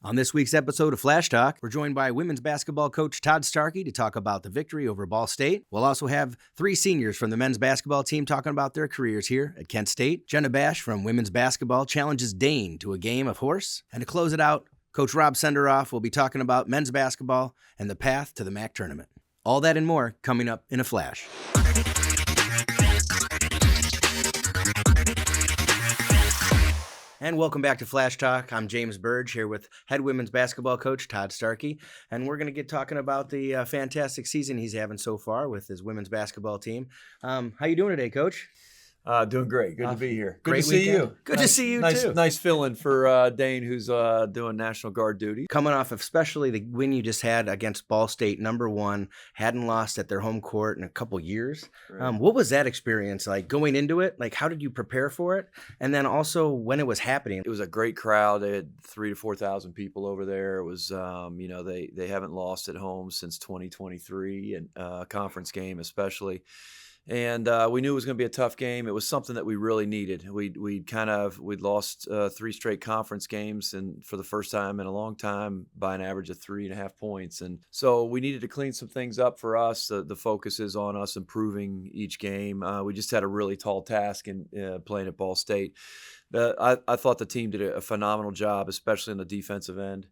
On this week's episode of Flashtalk, we're joined by women's basketball coach Todd Starkey to talk about the victory over Ball State. We'll also have three seniors from the men's basketball team talking about their careers here at Kent State. Jenna Batsch from women's basketball challenges Dane to a game of horse. And to close it out, Coach Rob Senderoff will be talking about men's basketball and the path to the MAC tournament. All that and more coming up in a flash. And welcome back to Flash Talk. I'm James Burge here with head women's basketball coach Todd Starkey, and we're going to get talking about the fantastic season he's having so far with his women's basketball team. How you doing today, Coach? Doing great. Good to be here. Good great to see weekend. you. Good to see you, too. Nice fill-in for Dane, who's doing National Guard duty. Coming off of especially the win you just had against Ball State, number one, hadn't lost at their home court in a couple years. Right. What was that experience like going into it? Like, how did you prepare for it? And then also when it was happening. It was a great crowd. They had 3,000 to 4,000 people over there. It was, they haven't lost at home since 2023, and conference game especially. And we knew it was going to be a tough game. It was something that we really needed. We'd lost 3 straight conference games, and for the first time in a long time, by an average of 3.5 points. And so we needed to clean some things up for us. The focus is on us improving each game. We just had a really tall task in playing at Ball State. I thought the team did a phenomenal job, especially on the defensive end.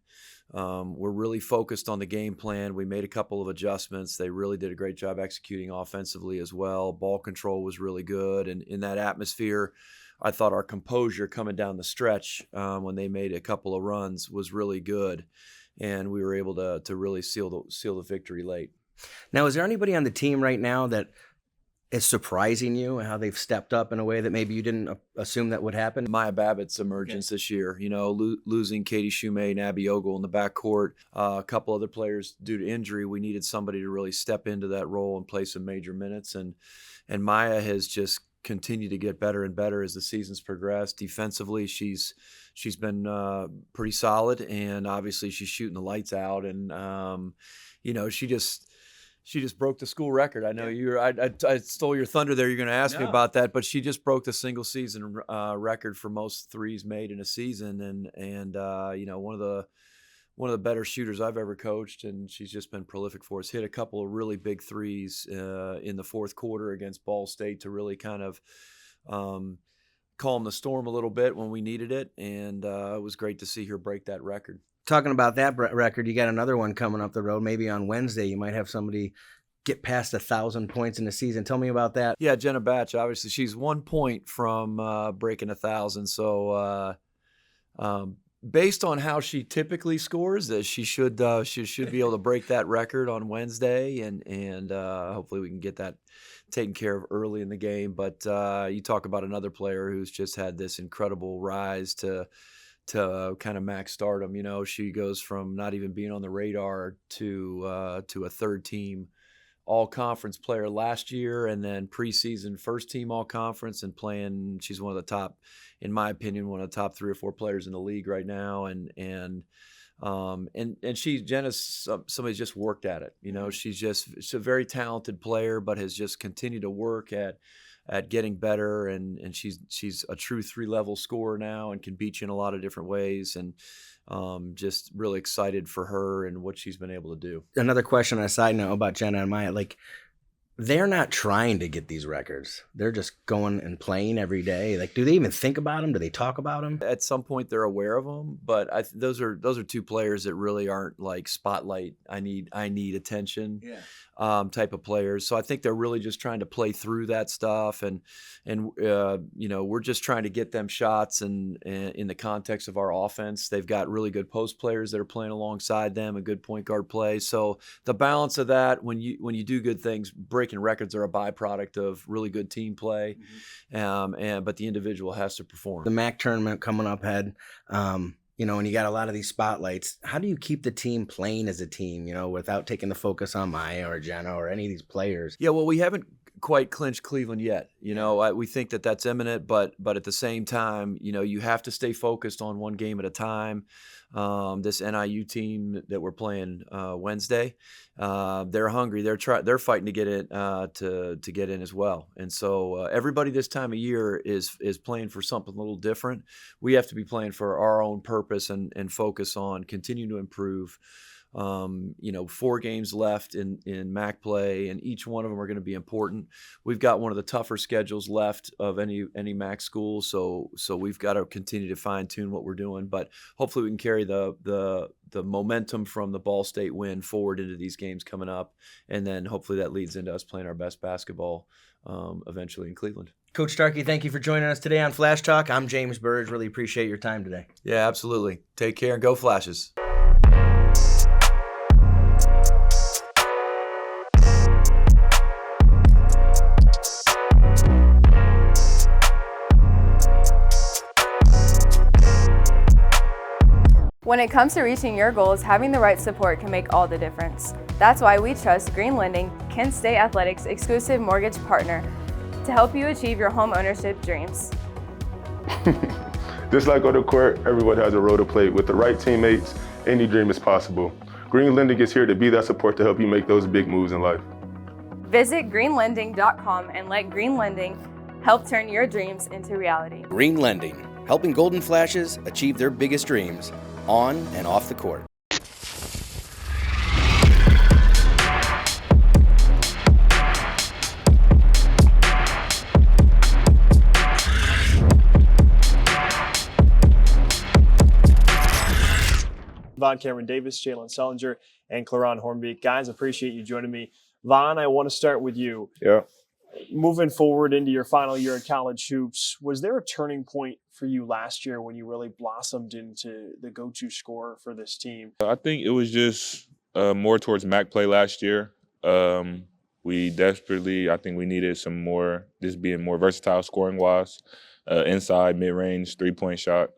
We're really focused on the game plan. We made a couple of adjustments. They really did a great job executing offensively as well. Ball control was really good. And in that atmosphere, I thought our composure coming down the stretch when they made a couple of runs was really good. And we were able to really seal the victory late. Now, is there anybody on the team right now that is surprising you and how they've stepped up in a way that maybe you didn't assume that would happen? Maya Babbitt's emergence this year, losing Katie Shumay and Abby Ogle in the backcourt, a couple other players due to injury. We needed somebody to really step into that role and play some major minutes. And Maya has just continued to get better and better as the season's progressed. Defensively, she's been pretty solid, and obviously she's shooting the lights out. And she just broke the school record. I know I stole your thunder there. You're going to ask me about that, but she just broke the single season record for most threes made in a season, and one of the better shooters I've ever coached, and she's just been prolific for us. Hit a couple of really big threes in the fourth quarter against Ball State to really kind of calm the storm a little bit when we needed it, and it was great to see her break that record. Talking about that record, you got another one coming up the road. Maybe on Wednesday, you might have somebody get past 1,000 points in the season. Tell me about that. Yeah, Jenna Batsch, obviously, she's 1 point from breaking 1,000. So based on how she typically scores, she should be able to break that record on Wednesday, and hopefully we can get that taken care of early in the game. But you talk about another player who's just had this incredible rise to kind of max stardom. She goes from not even being on the radar to a third team all-conference player last year, and then preseason first team all-conference, and playing. She's one of the top, in my opinion, one of the top 3 or 4 players in the league right now. And Jenna's somebody's just worked at it. She's a very talented player, but has just continued to work at getting better, and she's a true 3-level scorer now and can beat you in a lot of different ways, and just really excited for her and what she's been able to do. Another question on a side note about Jenna and Maya, they're not trying to get these records. They're just going and playing every day. Do they even think about them? Do they talk about them? At some point, they're aware of them, but those are 2 players that really aren't spotlight. I need attention. Yeah. Type of players. So I think they're really just trying to play through that stuff, and we're just trying to get them shots and in the context of our offense. They've got really good post players that are playing alongside them, a good point guard play. So the balance of that, when you do good things, breaking records are a byproduct of really good team play, but the individual has to perform. The MAC tournament coming up ahead. And you got a lot of these spotlights. How do you keep the team playing as a team, without taking the focus on Maya or Jenna or any of these players? Yeah, well, we haven't quite clinched Cleveland yet. We think that that's imminent, but at the same time, you have to stay focused on one game at a time. this NIU team that we're playing Wednesday. They're hungry. They're fighting to get it to get in as well. And so everybody this time of year is playing for something a little different. We have to be playing for our own purpose and focus on continuing to improve. 4 games left in MAC play, and each one of them are going to be important. We've got one of the tougher schedules left of any MAC school, so we've got to continue to fine tune what we're doing. But hopefully, we can carry the momentum from the Ball State win forward into these games coming up, and then hopefully that leads into us playing our best basketball eventually in Cleveland. Coach Starkey, thank you for joining us today on Flash Talk. I'm James Burge. Really appreciate your time today. Yeah, absolutely. Take care and go Flashes. When it comes to reaching your goals, having the right support can make all the difference. That's why we trust Green Lending, Kent State Athletics' exclusive mortgage partner, to help you achieve your home ownership dreams. Just like on the court, everyone has a role to play. With the right teammates, any dream is possible. Green Lending is here to be that support to help you make those big moves in life. Visit greenlending.com and let Green Lending help turn your dreams into reality. Green Lending, helping Golden Flashes achieve their biggest dreams on and off the court. Vaughn Cameron Davis, Jalen Sellinger, and Claron Hornbeek. Guys, appreciate you joining me. Vaughn, I want to start with you. Yeah. Moving forward into your final year at college hoops, was there a turning point for you last year when you really blossomed into the go-to scorer for this team? I think it was just more towards MAC play last year. We desperately, I think we needed some more, just being more versatile scoring-wise, inside, mid-range, three-point shot.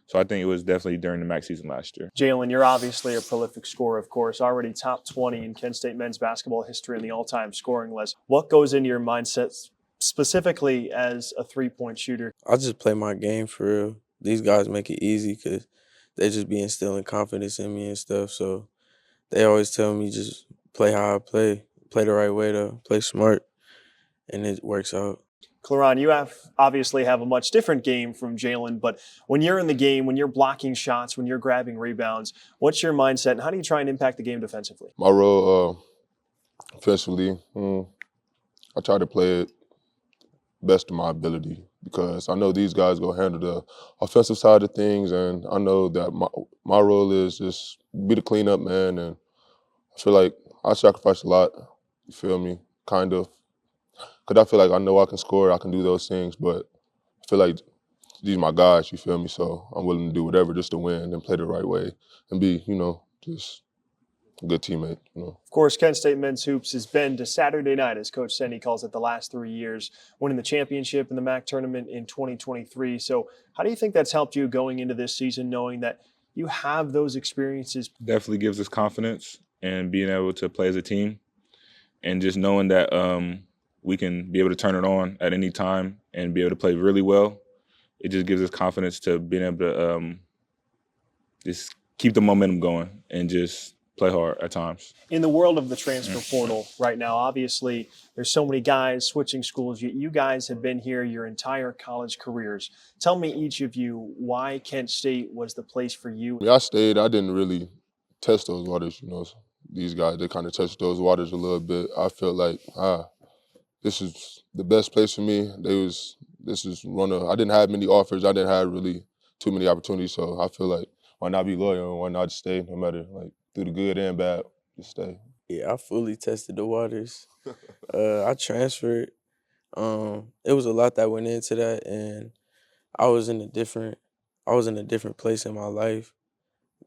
So I think it was definitely during the MAC season last year. Jalen, you're obviously a prolific scorer, of course, already top 20 in Kent State men's basketball history in the all-time scoring list. What goes into your mindset specifically as a three-point shooter? I just play my game for real. These guys make it easy because they just be instilling confidence in me and stuff. So they always tell me just play how I play the right way, to play smart, and it works out. Claron, you obviously have a much different game from Jalen, but when you're in the game, when you're blocking shots, when you're grabbing rebounds, what's your mindset and how do you try and impact the game defensively? My role offensively, I try to play it best of my ability because I know these guys go handle the offensive side of things, and I know that my role is just be the cleanup man, and I feel like I sacrifice a lot, you feel me, kind of. Because I feel like I know I can score, I can do those things, but I feel like these are my guys, you feel me? So I'm willing to do whatever just to win and play the right way and be, just a good teammate, Of course, Kent State men's hoops has been to Saturday night, as Coach Sendy calls it, the last 3 years, winning the championship in the MAC tournament in 2023. So how do you think that's helped you going into this season, knowing that you have those experiences? Definitely gives us confidence and being able to play as a team and just knowing that we can be able to turn it on at any time and be able to play really well. It just gives us confidence to being able to just keep the momentum going and just play hard at times. In the world of the transfer portal right now, obviously there's so many guys switching schools, yet you guys have been here your entire college careers. Tell me, each of you, why Kent State was the place for you. I stayed. I didn't really test those waters, These guys, they kind of tested those waters a little bit. I felt like, this is the best place for me. I didn't have many offers. I didn't have really too many opportunities. So I feel like, why not be loyal? Why not stay no matter, through the good and bad, just stay. Yeah, I fully tested the waters. I transferred. It was a lot that went into that, and I was in a different place in my life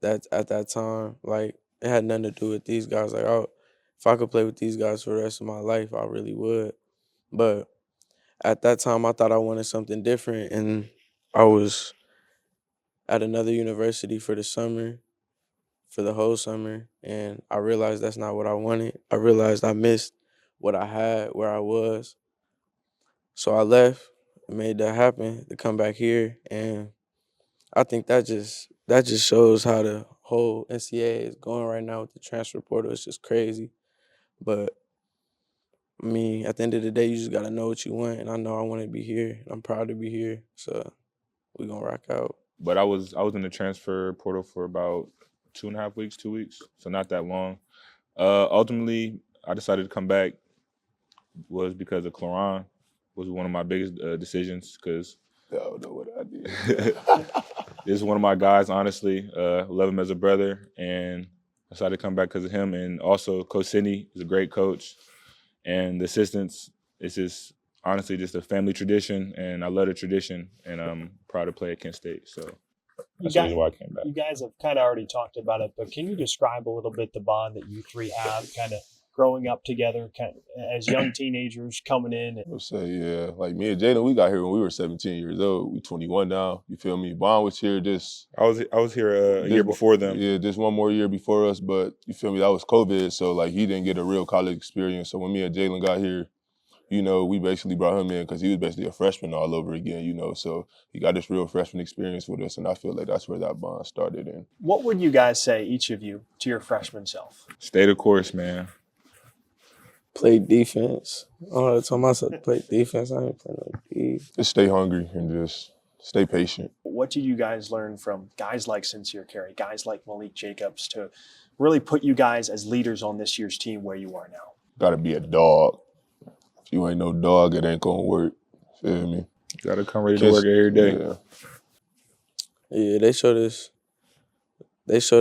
at that time. Like, it had nothing to do with these guys. Like, if I could play with these guys for the rest of my life, I really would. But at that time, I thought I wanted something different, and I was at another university for the whole summer, and I realized that's not what I wanted. I realized I missed what I had where I was. So I left, made that happen to come back here, and I think that just that just shows how the whole NCAA is going right now with the transfer portal. It's just crazy. But, I mean, at the end of the day, you just got to know what you want, and I know I want to be here, and I'm proud to be here, so we're going to rock out. But I was in the transfer portal for about 2.5 weeks, 2 weeks, so not that long. Ultimately, I decided to come back was because of Claron was one of my biggest decisions because I don't know what I did. this is one of my guys, honestly. Love him as a brother, and I decided to come back because of him. And also, Coach Sidney is a great coach, and the assistants, it's just honestly just a family tradition, and I love the tradition, and I'm proud to play at Kent State. So that's the reason why I came back. You guys have kind of already talked about it, but can you describe a little bit the bond that you three have, kind of growing up together, kind of as young teenagers coming in? I'll say, yeah. Like me and Jalen, we got here when we were 17 years old. We 21 now. You feel me? Bond was here just. I was here a year before them. Yeah, just one more year before us. But you feel me? That was COVID, so like he didn't get a real college experience. So when me and Jalen got here, you know, we basically brought him in because he was basically a freshman all over again. You know, so he got this real freshman experience with us, and I feel like that's where that bond started. And what would you guys say, each of you, to your freshman self? Stay the course, man. Play defense. All the time I said play defense. I ain't playing no defense. just stay hungry and just stay patient. What did you guys learn from guys like Sincere Carey, guys like Malik Jacobs to really put you guys as leaders on this year's team where you are now? Got to be a dog. If you ain't no dog, it ain't going to work. Feel me? Got to come ready to work every day. Yeah. Yeah, they showed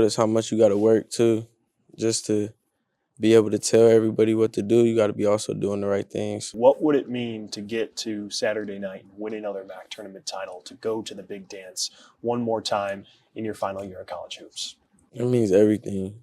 us how much you got to work, too, just to be able to tell everybody what to do. You got to be also doing the right things. What would it mean to get to Saturday night and win another MAC tournament title, to go to the big dance one more time in your final year of college hoops? It means everything.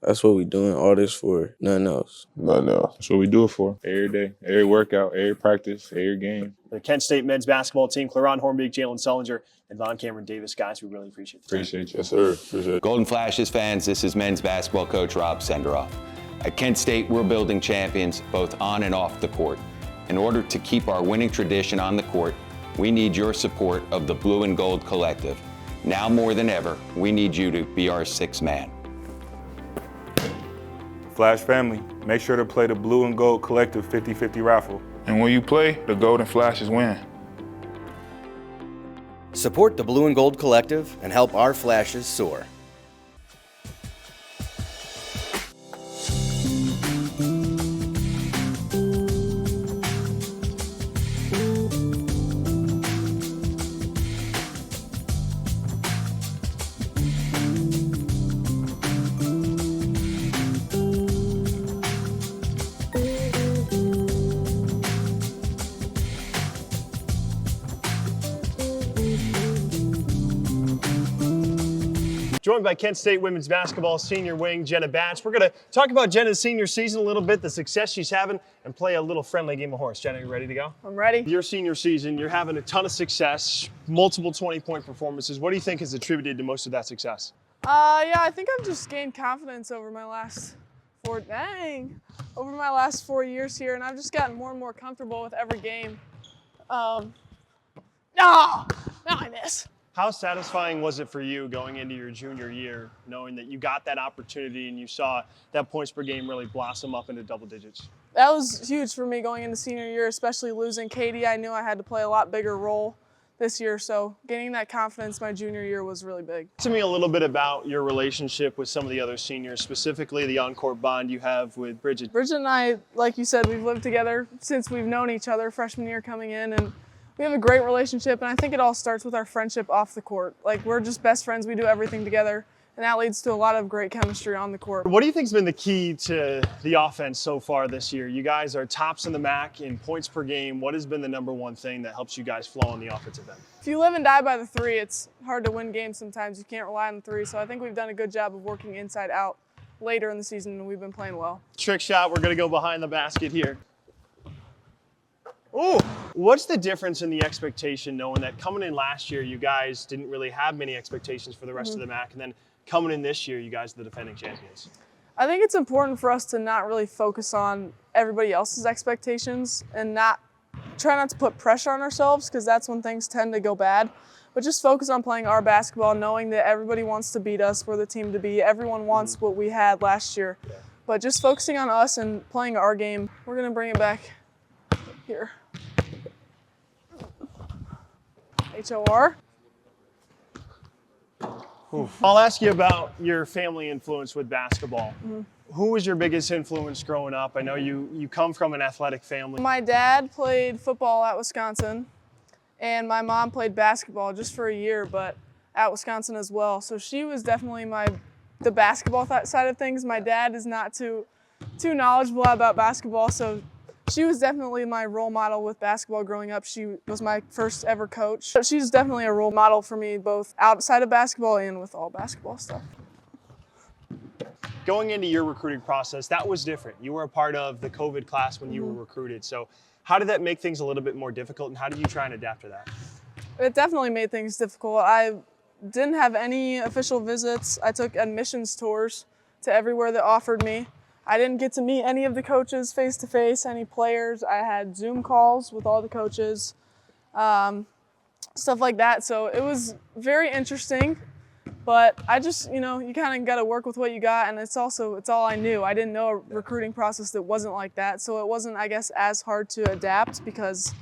That's what we doing all this for, nothing else. Nothing else. That's what we do it for. Every day, every workout, every practice, every game. The Kent State men's basketball team, Claron Hornbeek, Jalen Sullinger, and Von Cameron Davis. Guys, we really appreciate the time. Appreciate you. Yes, sir. Appreciate it. Golden Flashes fans, this is men's basketball coach Rob Senderoff. At Kent State, we're building champions both on and off the court. In order to keep our winning tradition on the court, we need your support of the Blue and Gold Collective. Now more than ever, we need you to be our sixth man. Flash family, make sure to play the Blue and Gold Collective 50-50 raffle. And when you play, the Golden Flashes win. Support the Blue and Gold Collective and help our Flashes soar. Joined by Kent State women's basketball senior wing, Jenna Batsch. We're going to talk about Jenna's senior season a little bit, the success she's having, and play a little friendly game of horse. Jenna, you ready to go? I'm ready. Your senior season, you're having a ton of success, multiple 20-point performances. What do you think has attributed to most of that success? Yeah, I think I've just gained confidence over my last 4 years here, and I've just gotten more and more comfortable with every game. No, I miss. How satisfying was it for you going into your junior year, knowing that you got that opportunity and you saw that points per game really blossom up into double digits? That was huge for me going into senior year, especially losing Katie. I knew I had to play a lot bigger role this year, so gaining that confidence my junior year was really big. Talk to me a little bit about your relationship with some of the other seniors, specifically the on-court bond you have with Bridget. Bridget and I, like you said, we've lived together since we've known each other freshman year coming in, and we have a great relationship, and I think it all starts with our friendship off the court. Like, we're just best friends. We do everything together, and that leads to a lot of great chemistry on the court. What do you think has been the key to the offense so far this year? You guys are tops in the MAC in points per game. What has been the number one thing that helps you guys flow on the offensive end? If you live and die by the three, it's hard to win games sometimes. You can't rely on the three, so I think we've done a good job of working inside out later in the season, and we've been playing well. Trick shot, we're going to go behind the basket here. Ooh, what's the difference in the expectation knowing that coming in last year, you guys didn't really have many expectations for the rest of the MAC, and then coming in this year, you guys are the defending champions? I think it's important for us to not really focus on everybody else's expectations and try not to put pressure on ourselves, because that's when things tend to go bad. but just focus on playing our basketball, knowing that everybody wants to beat us. We're the team to beat. Everyone wants what we had last year. But just focusing on us and playing our game. We're going to bring it back here. HOR. I'll ask you about your family influence with basketball. Who was your biggest influence growing up? I know you come from an athletic family. My dad played football at Wisconsin, and my mom played basketball just for a year, but at Wisconsin as well. So she was definitely the basketball side of things. My dad is not too knowledgeable about basketball, so she was definitely my role model with basketball growing up. She was my first ever coach. So she's definitely a role model for me, both outside of basketball and with all basketball stuff. Going into your recruiting process, that was different. You were a part of the COVID class when you were recruited. So how did that make things a little bit more difficult, and how did you try and adapt to that? It definitely made things difficult. I didn't have any official visits. I took admissions tours to everywhere that offered me. I didn't get to meet any of the coaches face-to-face, any players. I had Zoom calls with all the coaches, stuff like that. So it was very interesting, but I just, you kind of got to work with what you got, and it's all I knew. I didn't know a recruiting process that wasn't like that, so it wasn't, I guess, as hard to adapt because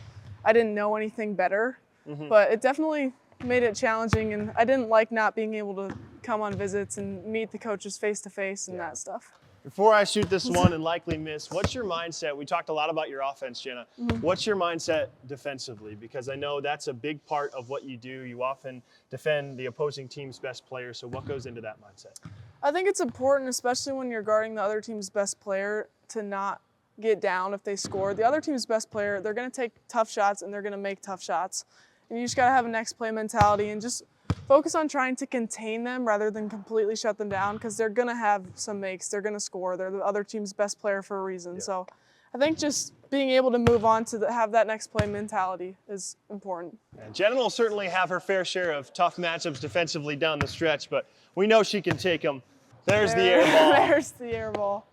I didn't know anything better. But it definitely made it challenging, and I didn't like not being able to come on visits and meet the coaches face-to-face and that stuff. Before I shoot this one and likely miss, what's your mindset? We talked a lot about your offense, Jenna. What's your mindset defensively? Because I know that's a big part of what you do. You often defend the opposing team's best player. So what goes into that mindset? I think it's important, especially when you're guarding the other team's best player, to not get down if they score. The other team's best player, they're going to take tough shots and they're going to make tough shots. And you just got to have a next play mentality and just focus on trying to contain them rather than completely shut them down, because they're going to have some makes. They're going to score. They're the other team's best player for a reason. So I think just being able to move on to have that next play mentality is important. And Jenna will certainly have her fair share of tough matchups defensively down the stretch, but we know she can take them. There's the air ball. There's the air ball.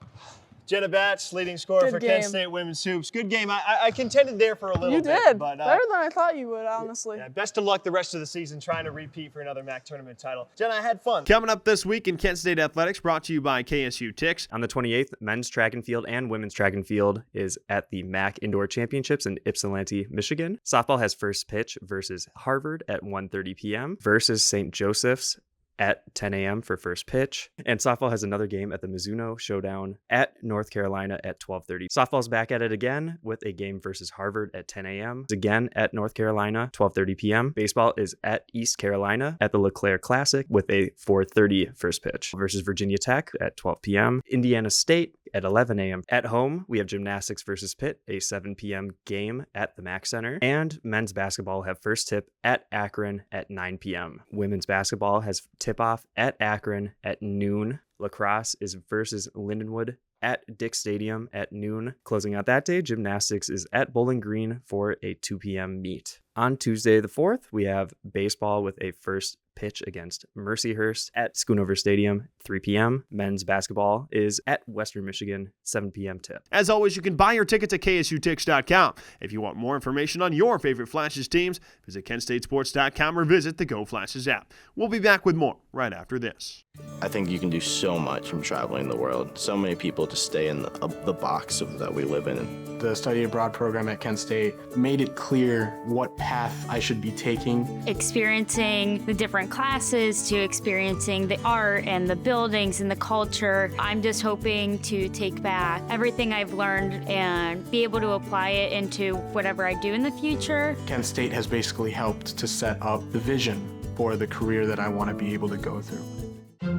Jenna Batsch, leading scorer for Kent State Women's Hoops. Good game. I contended there for a little bit. You did. But, better than I thought you would, honestly. Yeah, best of luck the rest of the season trying to repeat for another MAC tournament title. Jenna, I had fun. Coming up this week in Kent State Athletics, brought to you by KSU Tix. On the 28th, men's track and field and women's track and field is at the MAC Indoor Championships in Ypsilanti, Michigan. Softball has first pitch versus Harvard at 1:30 p.m. versus St. Joseph's at 10 a.m. for first pitch. And softball has another game at the Mizuno Showdown at North Carolina at 12:30. Softball's back at it again with a game versus Harvard at 10 a.m. Again at North Carolina, 12:30 p.m. Baseball is at East Carolina at the LeClaire Classic with a 4:30 first pitch versus Virginia Tech at 12 p.m. Indiana State at 11 a.m. At home, we have gymnastics versus Pitt, a 7 p.m. game at the Mac Center. And men's basketball have first tip at Akron at 9 p.m. Women's basketball has tip-off at Akron at noon. Lacrosse is versus Lindenwood at Dick Stadium at noon. Closing out that day, gymnastics is at Bowling Green for a 2 p.m. meet. On Tuesday the 4th, we have baseball with a first pitch against Mercyhurst at Schoonover Stadium, 3 p.m. Men's basketball is at Western Michigan, 7 p.m. tip. As always, you can buy your tickets at ksutix.com. If you want more information on your favorite Flashes teams, visit kentstatesports.com or visit the Go Flashes app. We'll be back with more right after this. I think you can do so much from traveling the world. So many people just stay in the box that we live in. The study abroad program at Kent State made it clear what path I should be taking. Experiencing the different classes to experiencing the art and the buildings and the culture. I'm just hoping to take back everything I've learned and be able to apply it into whatever I do in the future. Kent State has basically helped to set up the vision for the career that I want to be able to go through.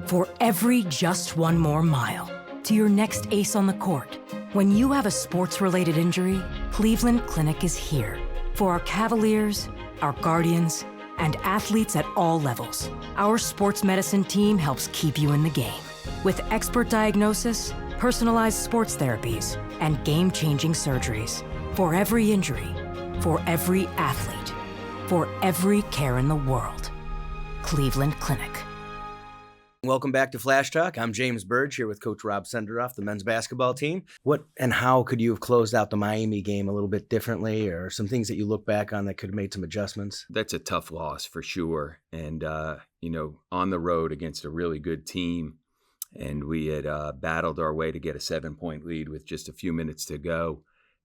For every just one more mile to your next ace on the court, when you have a sports-related injury, Cleveland Clinic is here. For our Cavaliers, our Guardians, and athletes at all levels, our sports medicine team helps keep you in the game. With expert diagnosis, personalized sports therapies, and game-changing surgeries. For every injury, for every athlete, for every care in the world. Cleveland Clinic. Welcome back to Flash Talk. I'm James Burge here with Coach Rob Senderoff, the men's basketball team. What and how could you have closed out the Miami game a little bit differently, or some things that you look back on that could have made some adjustments? That's a tough loss for sure. And, on the road against a really good team, and we had battled our way to get a 7-point lead with just a few minutes to go.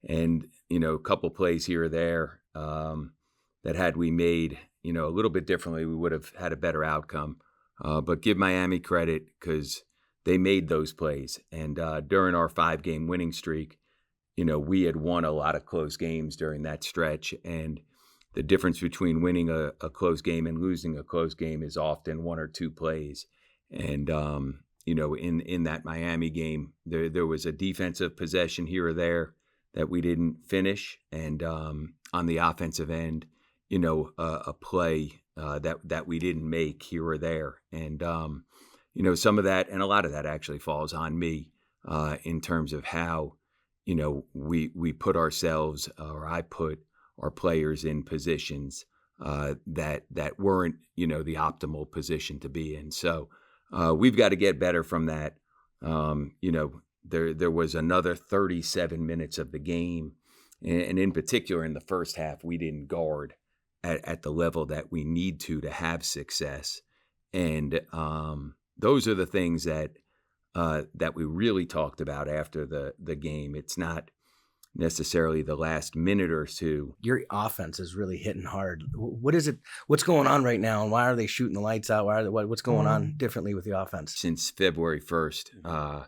And, a couple plays here or there that had we made, a little bit differently, we would have had a better outcome. But give Miami credit because they made those plays. And during our 5-game winning streak, we had won a lot of close games during that stretch. And the difference between winning a close game and losing a close game is often 1 or 2 plays. And, in that Miami game, there was a defensive possession here or there that we didn't finish. And on the offensive end, a play that we didn't make here or there. And, some of that, and a lot of that actually falls on me in terms of how, we put ourselves, or I put our players in positions that weren't, the optimal position to be in. So we've got to get better from that. There was another 37 minutes of the game, and in particular in the first half, we didn't guard at the level that we need to have success. And those are the things that we really talked about after the game. It's not necessarily the last minute or two. Your offense is really hitting hard. What is it? What's going on right now, and why are they shooting the lights out? What's going on differently with the offense? Since February 1st,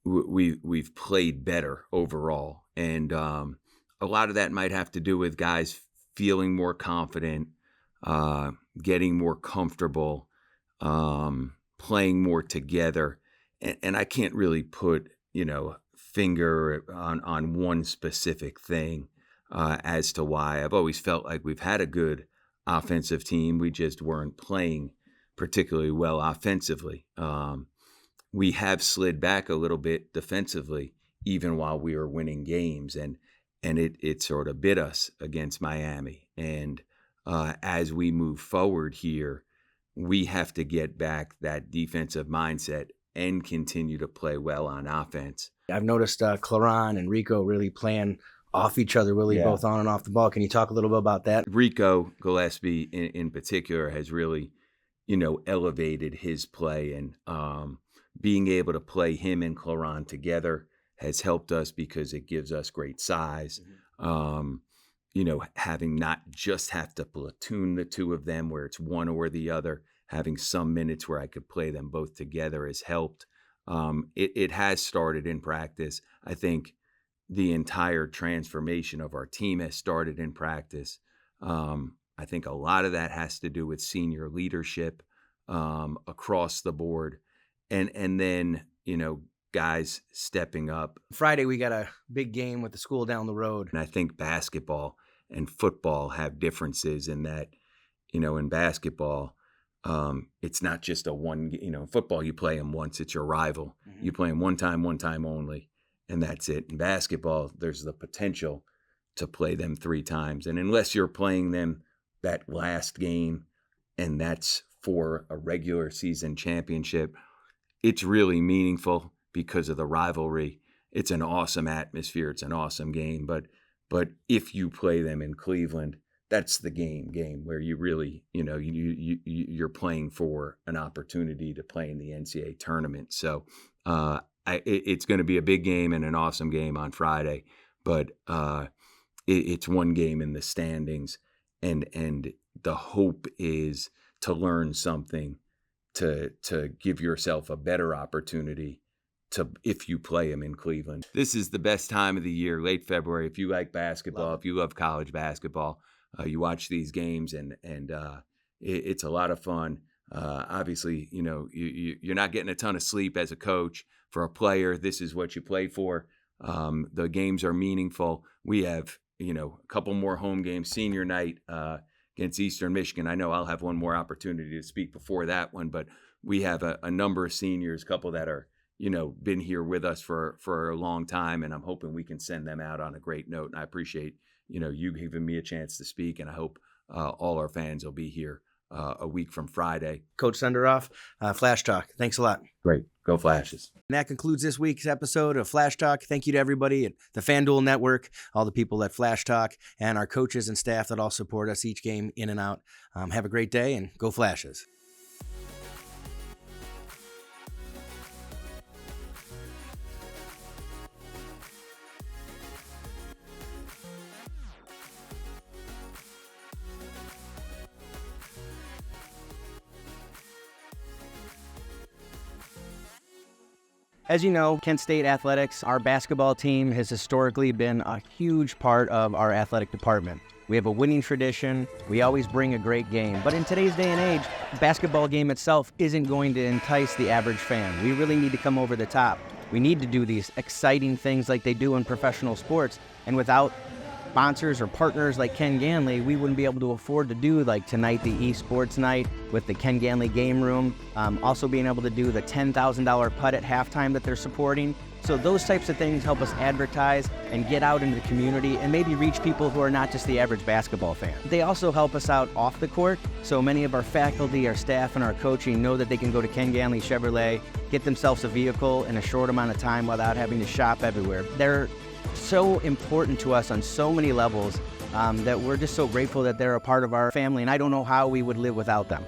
we've played better overall. And a lot of that might have to do with guys feeling more confident, getting more comfortable, playing more together. And I can't really put, finger on one specific thing as to why. I've always felt like we've had a good offensive team. We just weren't playing particularly well offensively. We have slid back a little bit defensively, even while we were winning games. And it sort of bit us against Miami. And as we move forward here, we have to get back that defensive mindset and continue to play well on offense. I've noticed Claron and Rico really playing off each other, really, both on and off the ball. Can you talk a little bit about that? Rico Gillespie in particular has really, elevated his play. And being able to play him and Claron together has helped us because it gives us great size. Having not just have to platoon the two of them where it's one or the other, having some minutes where I could play them both together has helped. It has started in practice. I think the entire transformation of our team has started in practice. I think a lot of that has to do with senior leadership across the board. And then, guys stepping up. Friday, we got a big game with the school down the road. And I think basketball and football have differences in that, in basketball, it's not just in football, you play them once, it's your rival. Mm-hmm. You play them one time only, and that's it. In basketball, there's the potential to play them 3 times. And unless you're playing them that last game, and that's for a regular season championship, it's really meaningful because of the rivalry. It's an awesome atmosphere. It's an awesome game. But if you play them in Cleveland, that's the game where you really, you're playing for an opportunity to play in the NCAA tournament. So it's going to be a big game and an awesome game on Friday. But it's one game in the standings, and the hope is to learn something, to give yourself a better opportunity if you play them in Cleveland. This is the best time of the year, late February. If you like basketball, if you love college basketball, you watch these games, and it's a lot of fun. Obviously, you're not getting a ton of sleep as a coach. For a player, this is what you play for. The games are meaningful. We have, a couple more home games, senior night against Eastern Michigan. I know I'll have one more opportunity to speak before that one, but we have a number of seniors, a couple that are, been here with us for a long time, and I'm hoping we can send them out on a great note. And I appreciate, you giving me a chance to speak, and I hope all our fans will be here a week from Friday. Coach Senderoff, Flash Talk. Thanks a lot. Great. Go Flashes. And that concludes this week's episode of Flash Talk. Thank you to everybody at the FanDuel Network, all the people at Flash Talk, and our coaches and staff that all support us each game in and out. Have a great day and go Flashes. As you know, Kent State Athletics, our basketball team has historically been a huge part of our athletic department. We have a winning tradition. We always bring a great game. But in today's day and age, the basketball game itself isn't going to entice the average fan. We really need to come over the top. We need to do these exciting things like they do in professional sports. And without sponsors or partners like Ken Ganley, we wouldn't be able to afford to do like tonight, the esports night with the Ken Ganley game room. Also being able to do the $10,000 putt at halftime that they're supporting. So those types of things help us advertise and get out into the community and maybe reach people who are not just the average basketball fan. They also help us out off the court. So many of our faculty, our staff, and our coaching know that they can go to Ken Ganley Chevrolet, get themselves a vehicle in a short amount of time without having to shop everywhere. They're so important to us on so many levels that we're just so grateful that they're a part of our family, and I don't know how we would live without them.